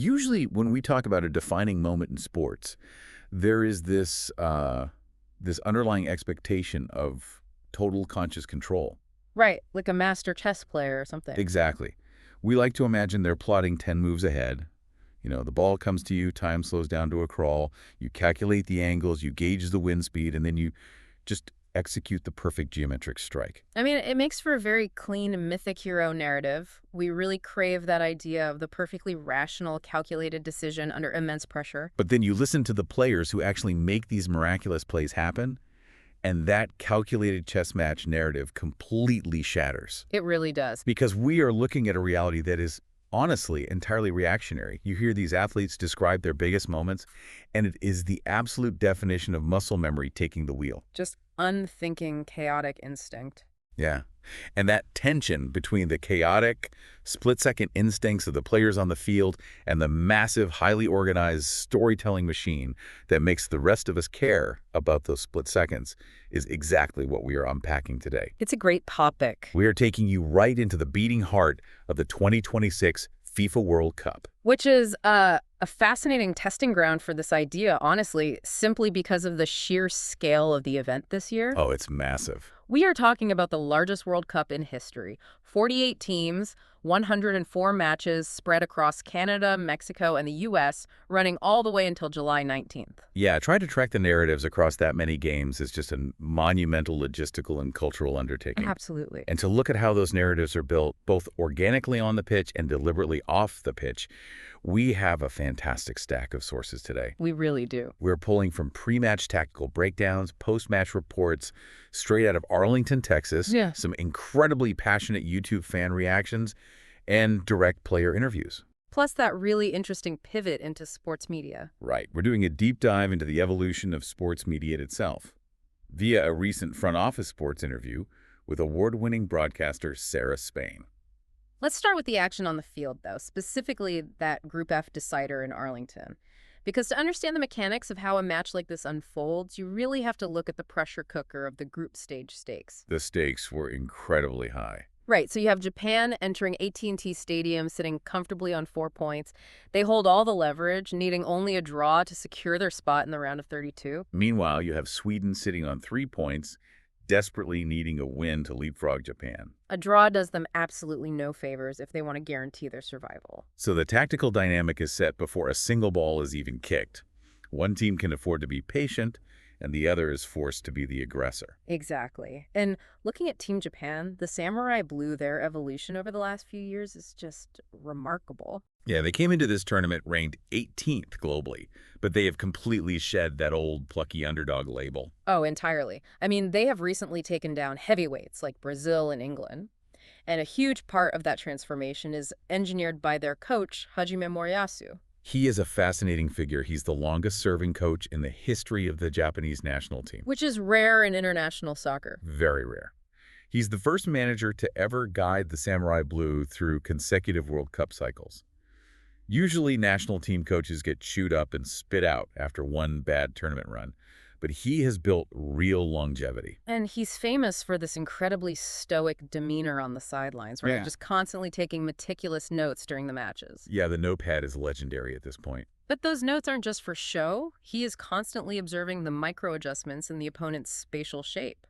Usually when we talk about a defining moment in sports, there is this underlying expectation of total conscious control. Right, like a master chess player or something. Exactly. We like to imagine they're plotting 10 moves ahead. The ball comes to you, time slows down to a crawl, you calculate the angles, you gauge the wind speed, and then you just execute the perfect geometric strike. I mean, it makes for a very clean mythic hero narrative. We really crave that idea of the perfectly rational, calculated decision under immense pressure. But then you listen to the players who actually make these miraculous plays happen, and that calculated chess match narrative completely shatters. It really does. Because we are looking at a reality that is honestly entirely reactionary. You hear these athletes describe their biggest moments, and it is the absolute definition of muscle memory taking the wheel. Just unthinking, chaotic instinct. Yeah. And that tension between the chaotic, split-second instincts of the players on the field and the massive, highly organized storytelling machine that makes the rest of us care about those split seconds is exactly what we are unpacking today. It's a great topic. We are taking you right into the beating heart of the 2026 FIFA World Cup. Which is a fascinating testing ground for this idea, honestly, simply because of the sheer scale of the event this year. Oh, it's massive. We are talking about the largest World Cup in history. 48 teams, 104 matches spread across Canada, Mexico, and the U.S., running all the way until July 19th. Yeah, trying to track the narratives across that many games is just a monumental logistical and cultural undertaking. Absolutely. And to look at how those narratives are built, both organically on the pitch and deliberately off the pitch, we have a fantastic stack of sources today. We really do. We're pulling from pre-match tactical breakdowns, post-match reports, straight out of Arlington, Texas, some incredibly passionate YouTube fan reactions, and direct player interviews. Plus that really interesting pivot into sports media. Right. We're doing a deep dive into the evolution of sports media itself via a recent front office sports interview with award-winning broadcaster Sarah Spain. Let's start with the action on the field, though, specifically that Group F decider in Arlington. Because to understand the mechanics of how a match like this unfolds, you really have to look at the pressure cooker of the group stage stakes. The stakes were incredibly high. Right, so you have Japan entering AT&T Stadium, sitting comfortably on 4 points. They hold all the leverage, needing only a draw to secure their spot in the round of 32. Meanwhile, you have Sweden sitting on 3 points, desperately needing a win to leapfrog Japan. A draw does them absolutely no favors if they want to guarantee their survival. So the tactical dynamic is set before a single ball is even kicked. One team can afford to be patient, and the other is forced to be the aggressor. Exactly. And looking at Team Japan, the Samurai Blue, their evolution over the last few years is just remarkable. Yeah, they came into this tournament ranked 18th globally, but they have completely shed that old plucky underdog label. Oh, entirely. I mean, they have recently taken down heavyweights like Brazil and England. And a huge part of that transformation is engineered by their coach, Hajime Moriyasu. He is a fascinating figure. He's the longest-serving coach in the history of the Japanese national team. Which is rare in international soccer. Very rare. He's the first manager to ever guide the Samurai Blue through consecutive World Cup cycles. Usually, national team coaches get chewed up and spit out after one bad tournament run, but he has built real longevity. And he's famous for this incredibly stoic demeanor on the sidelines, right? Just constantly taking meticulous notes during the matches. Yeah, the notepad is legendary at this point. But those notes aren't just for show. He is constantly observing the micro-adjustments in the opponent's spatial shape.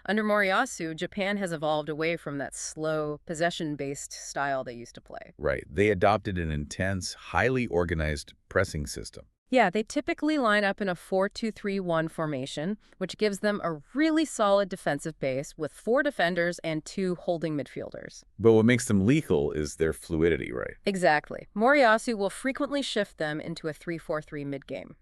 Under Moriyasu, Japan has evolved away from that slow, possession-based style they used to play. Right. They adopted an intense, highly organized pressing system. Yeah, they typically line up in a 4-2-3-1 formation, which gives them a really solid defensive base with 4 defenders and 2 holding midfielders. But what makes them lethal is their fluidity, right? Exactly. Moriyasu will frequently shift them into a 3-4-3 mid-game.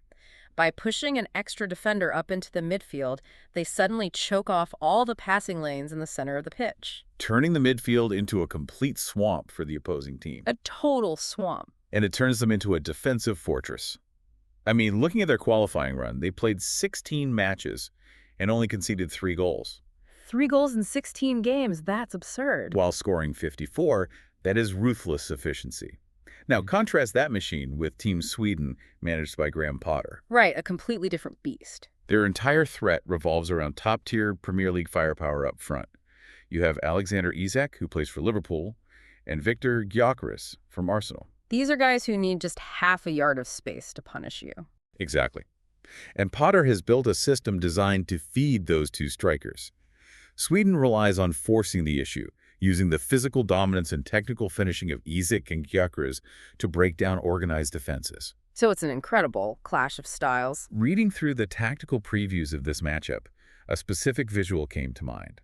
By pushing an extra defender up into the midfield, they suddenly choke off all the passing lanes in the center of the pitch. Turning the midfield into a complete swamp for the opposing team. A total swamp. And it turns them into a defensive fortress. I mean, looking at their qualifying run, they played 16 matches and only conceded 3 goals. 3 goals in 16 games, that's absurd. While scoring 54, that is ruthless efficiency. Now, contrast that machine with Team Sweden, managed by Graham Potter. Right, a completely different beast. Their entire threat revolves around top-tier Premier League firepower up front. You have Alexander Isak, who plays for Liverpool, and Viktor Gyökeres from Arsenal. These are guys who need just half a yard of space to punish you. Exactly. And Potter has built a system designed to feed those two strikers. Sweden relies on forcing the issue, using the physical dominance and technical finishing of Isak and Gyökeres to break down organized defenses. So it's an incredible clash of styles. Reading through the tactical previews of this matchup, a specific visual came to mind.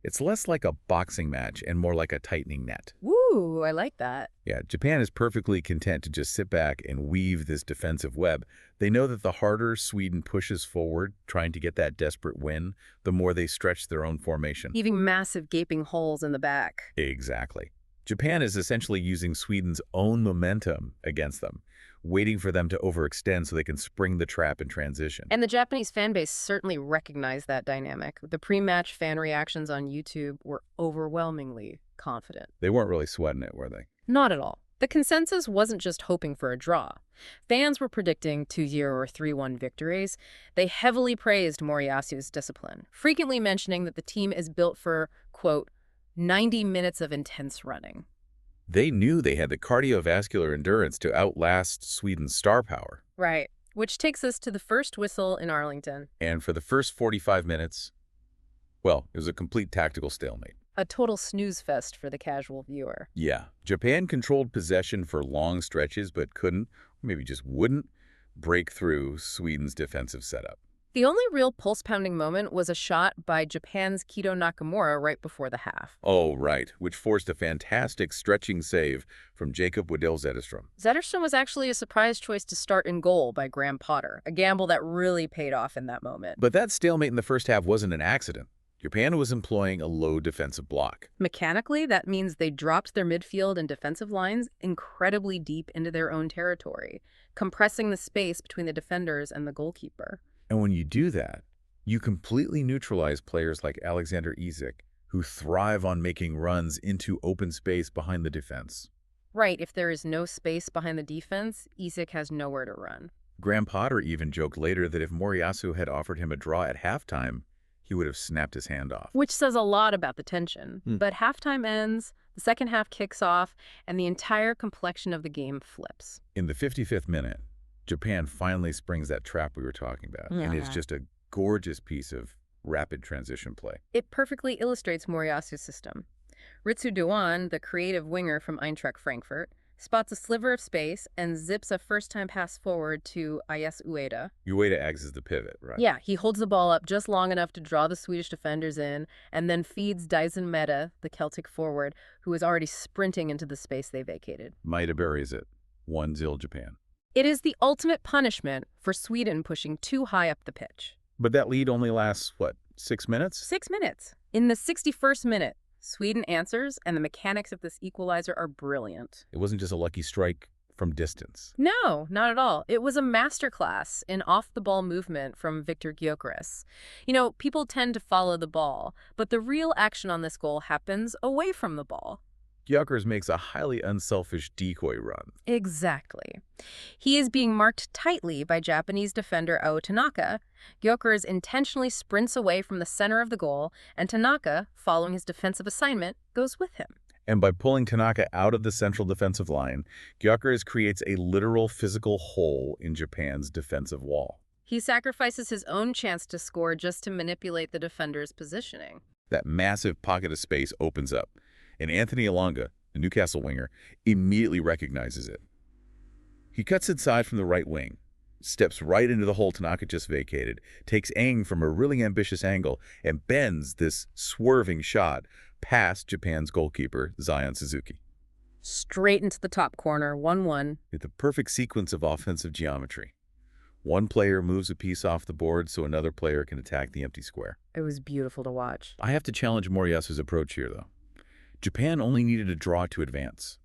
It's less like a boxing match and more like a tightening net. Woo, I like that. Yeah, Japan is perfectly content to just sit back and weave this defensive web. They know that the harder Sweden pushes forward, trying to get that desperate win, the more they stretch their own formation. Leaving massive gaping holes in the back. Exactly. Japan is essentially using Sweden's own momentum against them, waiting for them to overextend so they can spring the trap in transition. And the Japanese fan base certainly recognized that dynamic. The pre-match fan reactions on YouTube were overwhelmingly confident. They weren't really sweating it, were they? Not at all. The consensus wasn't just hoping for a draw. Fans were predicting 2-0 or 3-1 victories. They heavily praised Moriyasu's discipline, frequently mentioning that the team is built for, quote, 90 minutes of intense running. They knew they had the cardiovascular endurance to outlast Sweden's star power. Right. Which takes us to the first whistle in Arlington. And for the first 45 minutes, well, it was a complete tactical stalemate. A total snooze fest for the casual viewer. Yeah, Japan controlled possession for long stretches but couldn't, or maybe just wouldn't, break through Sweden's defensive setup. The only real pulse-pounding moment was a shot by Japan's Kito Nakamura right before the half. Oh, right, which forced a fantastic stretching save from Jakob Widell Zetterstrom. Zetterstrom was actually a surprise choice to start in goal by Graham Potter, a gamble that really paid off in that moment. But that stalemate in the first half wasn't an accident. Japan was employing a low defensive block. Mechanically, that means they dropped their midfield and defensive lines incredibly deep into their own territory, compressing the space between the defenders and the goalkeeper. And when you do that, you completely neutralize players like Alexander Isak, who thrive on making runs into open space behind the defense. Right, if there is no space behind the defense, Isak has nowhere to run. Graham Potter even joked later that if Moriyasu had offered him a draw at halftime, he would have snapped his hand off. Which says a lot about the tension. But halftime ends, the second half kicks off, and the entire complexion of the game flips. In the 55th minute, Japan finally springs that trap we were talking about, and it's just a gorgeous piece of rapid transition play. It perfectly illustrates Moriyasu's system. Ritsu Dewan, the creative winger from Eintracht Frankfurt, spots a sliver of space and zips a first-time pass forward to Ayase Ueda. Ueda acts as the pivot, right? Yeah, he holds the ball up just long enough to draw the Swedish defenders in and then feeds Daisen Meta, the Celtic forward, who is already sprinting into the space they vacated. Maeda buries it. 1-0 Japan. It is the ultimate punishment for Sweden pushing too high up the pitch. But that lead only lasts, what, 6 minutes? 6 minutes. In the 61st minute, Sweden answers, and the mechanics of this equalizer are brilliant. It wasn't just a lucky strike from distance. No, not at all. It was a masterclass in off-the-ball movement from Viktor Gyökeres. You know, people tend to follow the ball, but the real action on this goal happens away from the ball. Gyökeres makes a highly unselfish decoy run. Exactly. He is being marked tightly by Japanese defender Ao Tanaka. Gyökeres intentionally sprints away from the center of the goal, and Tanaka, following his defensive assignment, goes with him. And by pulling Tanaka out of the central defensive line, Gyökeres creates a literal physical hole in Japan's defensive wall. He sacrifices his own chance to score just to manipulate the defender's positioning. That massive pocket of space opens up, and Anthony Elanga, the Newcastle winger, immediately recognizes it. He cuts inside from the right wing, steps right into the hole Tanaka just vacated, takes aim from a really ambitious angle, and bends this swerving shot past Japan's goalkeeper, Zion Suzuki. Straight into the top corner, 1-1. It's the perfect sequence of offensive geometry. One player moves a piece off the board so another player can attack the empty square. It was beautiful to watch. I have to challenge Moriyasu's approach here, though. Japan only needed a draw to advance.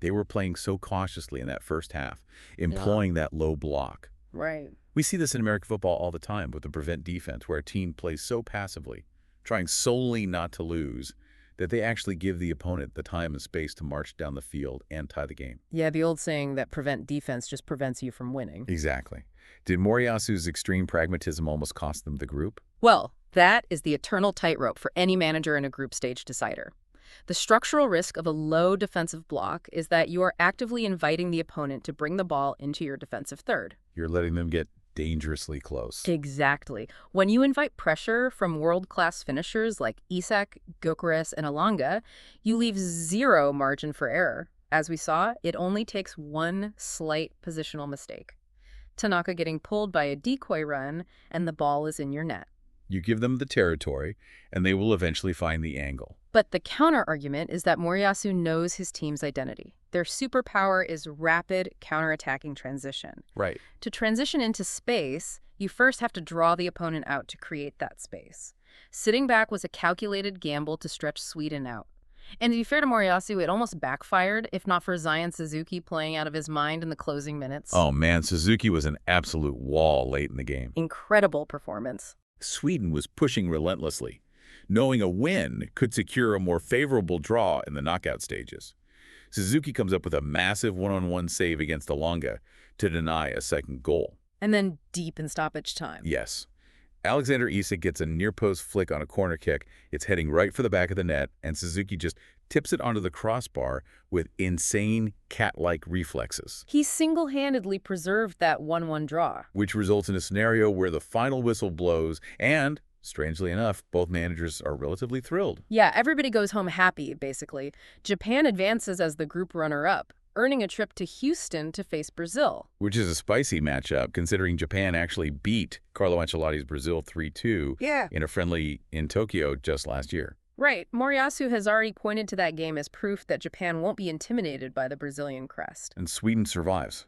They were playing so cautiously in that first half, employing that low block. Right. We see this in American football all the time with the prevent defense, where a team plays so passively, trying solely not to lose, that they actually give the opponent the time and space to march down the field and tie the game. Yeah, the old saying that prevent defense just prevents you from winning. Exactly. Did Moriyasu's extreme pragmatism almost cost them the group? Well, that is the eternal tightrope for any manager in a group stage decider. The structural risk of a low defensive block is that you are actively inviting the opponent to bring the ball into your defensive third. You're letting them get dangerously close. Exactly. When you invite pressure from world-class finishers like Isak, Gyökeres, and Elanga, you leave zero margin for error. As we saw, it only takes one slight positional mistake. Tanaka getting pulled by a decoy run, and the ball is in your net. You give them the territory, and they will eventually find the angle. But the counter-argument is that Moriyasu knows his team's identity. Their superpower is rapid counterattacking transition. Right. To transition into space, you first have to draw the opponent out to create that space. Sitting back was a calculated gamble to stretch Sweden out. And to be fair to Moriyasu, it almost backfired, if not for Zion Suzuki playing out of his mind in the closing minutes. Oh man, Suzuki was an absolute wall late in the game. Incredible performance. Sweden was pushing relentlessly, knowing a win could secure a more favorable draw in the knockout stages. Suzuki comes up with a massive one-on-one save against Elanga to deny a second goal. And then deep in stoppage time. Yes. Alexander Isak gets a near-post flick on a corner kick. It's heading right for the back of the net, and Suzuki just tips it onto the crossbar with insane cat-like reflexes. He single-handedly preserved that 1-1 draw. Which results in a scenario where the final whistle blows and, strangely enough, both managers are relatively thrilled. Yeah, everybody goes home happy, basically. Japan advances as the group runner-up, earning a trip to Houston to face Brazil. Which is a spicy matchup, considering Japan actually beat Carlo Ancelotti's Brazil 3-2 in a friendly in Tokyo just last year. Right. Moriyasu has already pointed to that game as proof that Japan won't be intimidated by the Brazilian crest. And Sweden survives.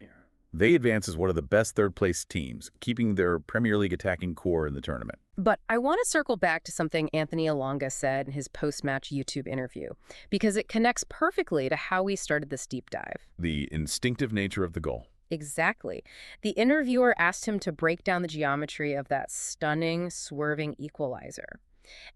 They advance as one of the best third-place teams, keeping their Premier League attacking core in the tournament. But I want to circle back to something Anthony Elanga said in his post-match YouTube interview, because it connects perfectly to how we started this deep dive. The instinctive nature of the goal. Exactly. The interviewer asked him to break down the geometry of that stunning, swerving equalizer.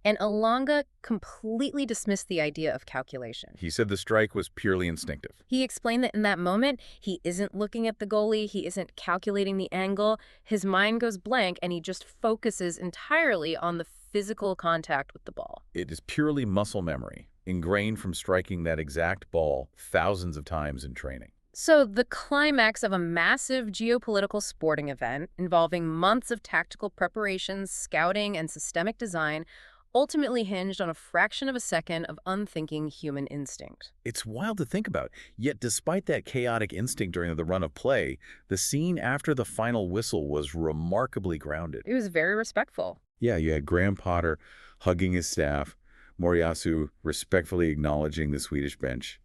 And Elanga completely dismissed the idea of calculation. He said the strike was purely instinctive. He explained that in that moment, he isn't looking at the goalie, he isn't calculating the angle, his mind goes blank, and he just focuses entirely on the physical contact with the ball. It is purely muscle memory, ingrained from striking that exact ball thousands of times in training. So the climax of a massive geopolitical sporting event involving months of tactical preparations, scouting, and systemic design ultimately hinged on a fraction of a second of unthinking human instinct. It's wild to think about. Yet despite that chaotic instinct during the run of play, the scene after the final whistle was remarkably grounded. It was very respectful. Yeah, you had Graham Potter hugging his staff, Moriyasu respectfully acknowledging the Swedish bench.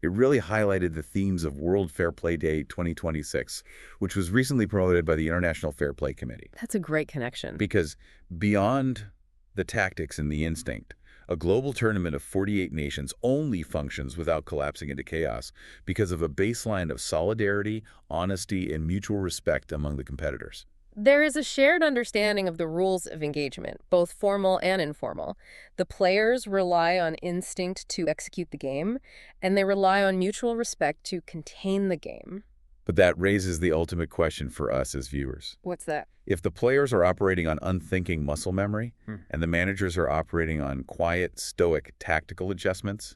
It really highlighted the themes of World Fair Play Day 2026, which was recently promoted by the International Fair Play Committee. That's a great connection. Because beyond the tactics and the instinct, a global tournament of 48 nations only functions without collapsing into chaos because of a baseline of solidarity, honesty, and mutual respect among the competitors. There is a shared understanding of the rules of engagement, both formal and informal. The players rely on instinct to execute the game, and they rely on mutual respect to contain the game. But that raises the ultimate question for us as viewers. What's that? If the players are operating on unthinking muscle memory, and the managers are operating on quiet, stoic, tactical adjustments,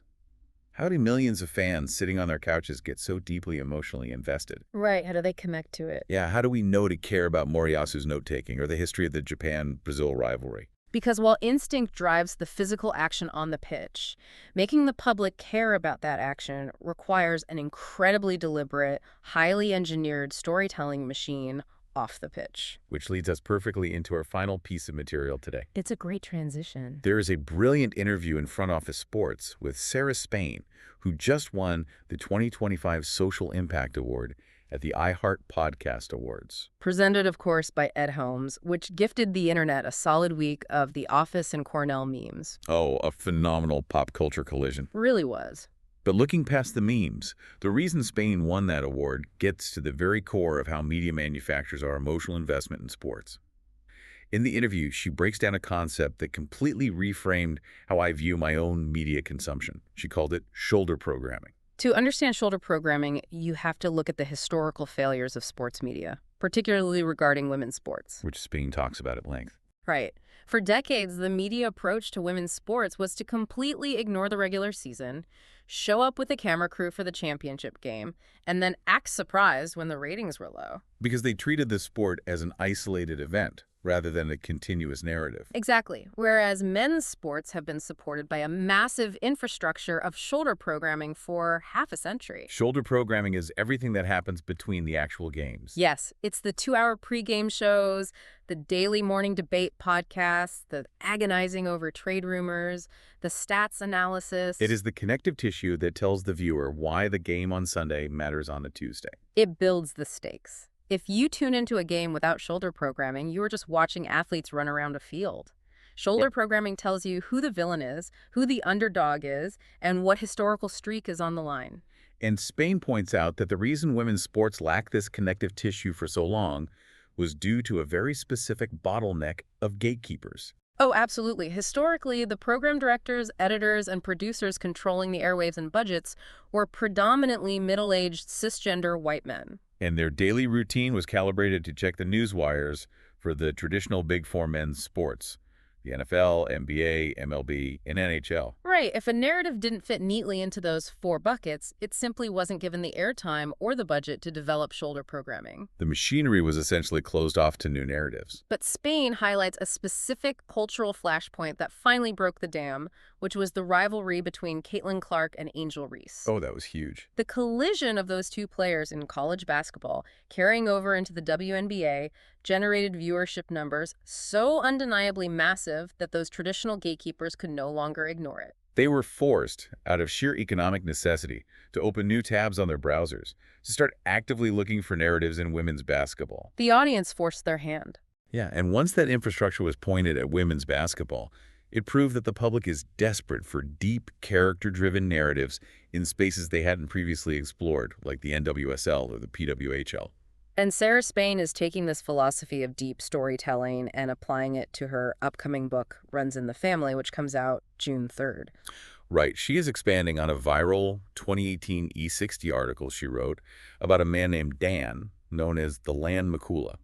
how do millions of fans sitting on their couches get so deeply emotionally invested? Right, how do they connect to it? Yeah, how do we know to care about Moriyasu's note-taking or the history of the Japan-Brazil rivalry? Because while instinct drives the physical action on the pitch, making the public care about that action requires an incredibly deliberate, highly engineered storytelling machine off the pitch. Which leads us perfectly into our final piece of material today. It's a great transition. There is a brilliant interview in Front Office Sports with Sarah Spain, who just won the 2025 Social Impact Award at the iHeart Podcast Awards. Presented, of course, by Ed Helms, which gifted the internet a solid week of The Office and Cornell memes. Oh, a phenomenal pop culture collision. Really was. But looking past the memes, the reason Spain won that award gets to the very core of how media manufactures our emotional investment in sports. In the interview, she breaks down a concept that completely reframed how I view my own media consumption. She called it shoulder programming. To understand shoulder programming, you have to look at the historical failures of sports media, particularly regarding women's sports. Which Spain talks about at length. Right. For decades, the media approach to women's sports was to completely ignore the regular season, show up with a camera crew for the championship game, and then act surprised when the ratings were low. Because they treated the sport as an isolated event rather than a continuous narrative. Exactly. Whereas men's sports have been supported by a massive infrastructure of shoulder programming for half a century. Shoulder programming is everything that happens between the actual games. Yes, it's the 2-hour pregame shows, the daily morning debate podcasts, the agonizing over trade rumors, the stats analysis. It is the connective tissue that tells the viewer why the game on Sunday matters on a Tuesday. It builds the stakes. If you tune into a game without shoulder programming, you are just watching athletes run around a field. Shoulder programming tells you who the villain is, who the underdog is, and what historical streak is on the line. And Spain points out that the reason women's sports lack this connective tissue for so long was due to a very specific bottleneck of gatekeepers. Oh, absolutely. Historically, the program directors, editors, and producers controlling the airwaves and budgets were predominantly middle-aged cisgender white men. And their daily routine was calibrated to check the news wires for the traditional Big Four men's sports, the NFL, NBA, MLB, and NHL. Right. If a narrative didn't fit neatly into those 4 buckets, it simply wasn't given the airtime or the budget to develop shoulder programming. The machinery was essentially closed off to new narratives. But Spain highlights a specific cultural flashpoint that finally broke the dam, which was the rivalry between Caitlin Clark and Angel Reese. Oh, that was huge. The collision of those two players in college basketball, carrying over into the WNBA, generated viewership numbers so undeniably massive that those traditional gatekeepers could no longer ignore it. They were forced, out of sheer economic necessity, to open new tabs on their browsers, to start actively looking for narratives in women's basketball. The audience forced their hand. Yeah, and once that infrastructure was pointed at women's basketball, it proved that the public is desperate for deep, character-driven narratives in spaces they hadn't previously explored, like the NWSL or the PWHL. And Sarah Spain is taking this philosophy of deep storytelling and applying it to her upcoming book, Runs in the Family, which comes out June 3rd. Right, she is expanding on a viral 2018 E60 article she wrote about a man named Dan, known as the Land Makula.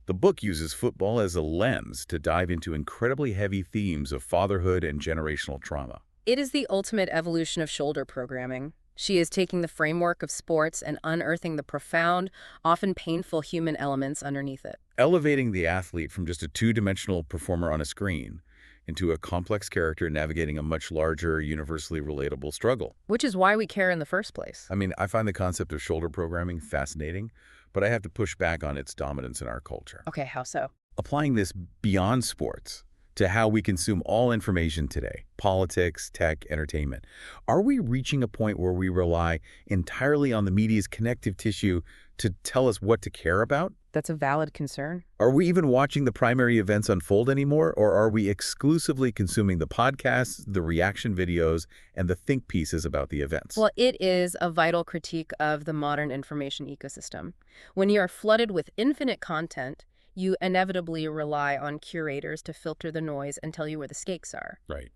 The book uses football as a lens to dive into incredibly heavy themes of fatherhood and generational trauma. It is the ultimate evolution of shoulder programming. She is taking the framework of sports and unearthing the profound, often painful human elements underneath it. Elevating the athlete from just a two-dimensional performer on a screen into a complex character navigating a much larger, universally relatable struggle. Which is why we care in the first place. I mean, I find the concept of shoulder programming fascinating, but I have to push back on its dominance in our culture. Okay, how so? Applying this beyond sports to how we consume all information today, politics, tech, entertainment. Are we reaching a point where we rely entirely on the media's connective tissue to tell us what to care about? That's a valid concern. Are we even watching the primary events unfold anymore, or are we exclusively consuming the podcasts, the reaction videos, and the think pieces about the events? Well, it is a vital critique of the modern information ecosystem. When you are flooded with infinite content, you inevitably rely on curators to filter the noise and tell you where the stakes are. Right.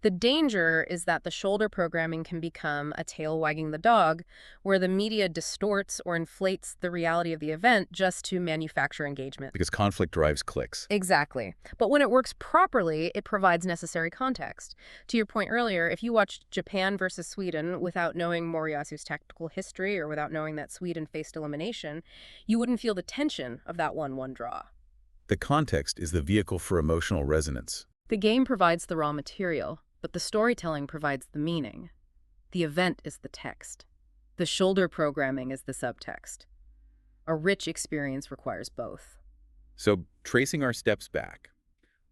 The danger is that the shoulder programming can become a tail wagging the dog, where the media distorts or inflates the reality of the event just to manufacture engagement. Because conflict drives clicks. Exactly. But when it works properly, it provides necessary context. To your point earlier, if you watched Japan versus Sweden without knowing Moriyasu's tactical history or without knowing that Sweden faced elimination, you wouldn't feel the tension of that 1-1 draw. The context is the vehicle for emotional resonance. The game provides the raw material, but the storytelling provides the meaning. The event is the text. The shoulder programming is the subtext. A rich experience requires both. So, tracing our steps back,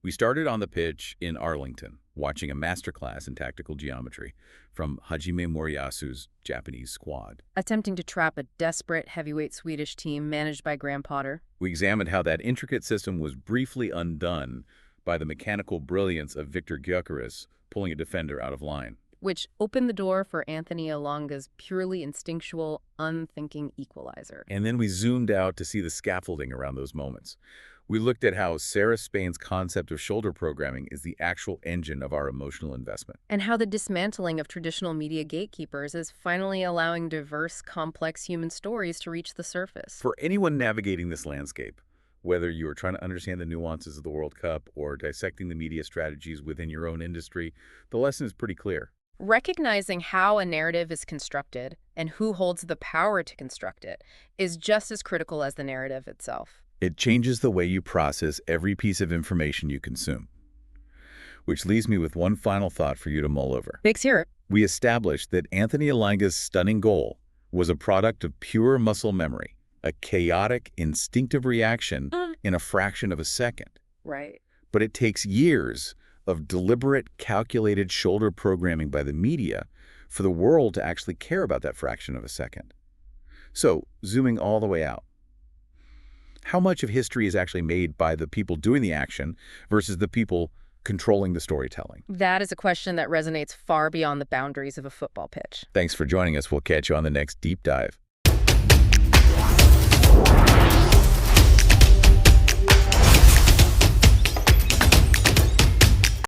we started on the pitch in Arlington, watching a masterclass in tactical geometry from Hajime Moriyasu's Japanese squad. Attempting to trap a desperate heavyweight Swedish team managed by Graham Potter. We examined how that intricate system was briefly undone by the mechanical brilliance of Victor Gyökeres pulling a defender out of line. Which opened the door for Anthony Elonga's purely instinctual, unthinking equalizer. And then we zoomed out to see the scaffolding around those moments. We looked at how Sarah Spain's concept of shoulder programming is the actual engine of our emotional investment. And how the dismantling of traditional media gatekeepers is finally allowing diverse, complex human stories to reach the surface. For anyone navigating this landscape, Whether you are trying to understand the nuances of the World Cup or dissecting the media strategies within your own industry, the lesson is pretty clear. Recognizing how a narrative is constructed and who holds the power to construct it is just as critical as the narrative itself. It changes the way you process every piece of information you consume. Which leaves me with one final thought for you to mull over. Thanks, here. We established that Anthony Elanga's stunning goal was a product of pure muscle memory, a chaotic, instinctive reaction in a fraction of a second. Right. But it takes years of deliberate, calculated shoulder programming by the media for the world to actually care about that fraction of a second. So, zooming all the way out, how much of history is actually made by the people doing the action versus the people controlling the storytelling? That is a question that resonates far beyond the boundaries of a football pitch. Thanks for joining us. We'll catch you on the next Deep Dive.